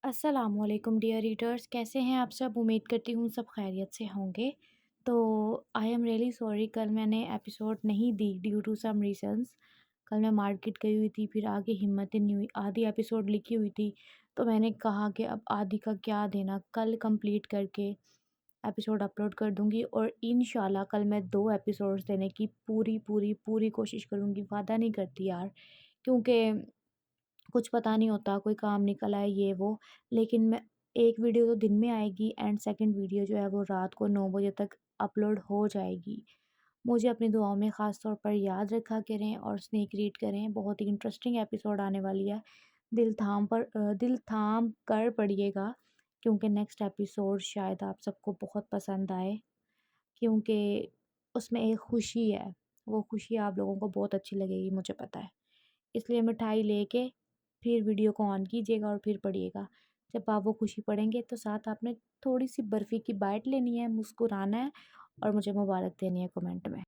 अस्सलामुअलैकुम dear readers, कैसे हैं आप सब। उम्मीद करती हूँ सब खैरियत से होंगे। तो आई एम रियली सॉरी, कल मैंने एपिसोड नहीं दी ड्यू टू सम रीजंस। कल मैं मार्केट गई हुई थी, फिर आगे हिम्मत ही नहीं हुई। आधी एपिसोड लिखी हुई थी, तो मैंने कहा कि अब आधी का क्या देना, कल कंप्लीट करके एपिसोड अपलोड कर दूँगी। और इंशाल्लाह कल मैं 2 एपिसोड्स देने की पूरी पूरी पूरी कोशिश करूँगी। वादा नहीं करती यार, क्योंकि कुछ पता नहीं होता, कोई काम निकल आए ये वो। लेकिन मैं एक वीडियो तो दिन में आएगी एंड सेकंड वीडियो जो है वो रात को 9 बजे तक अपलोड हो जाएगी। मुझे अपनी दुआओं में ख़ास तौर पर याद रखा करें और स्नेक रीड करें। बहुत ही इंटरेस्टिंग एपिसोड आने वाली है। दिल थाम कर पढ़िएगा, क्योंकि नेक्स्ट एपिसोड शायद आप सबको बहुत पसंद आए, क्योंकि उसमें एक खुशी है। वो खुशी आप लोगों को बहुत अच्छी लगेगी, मुझे पता है। इसलिए मिठाई लेके फिर वीडियो को ऑन कीजिएगा और फिर पढ़िएगा। जब आप वो खुशी पढ़ेंगे तो साथ आपने थोड़ी सी बर्फ़ी की बाइट लेनी है, मुस्कुराना है और मुझे मुबारक देनी है कमेंट में।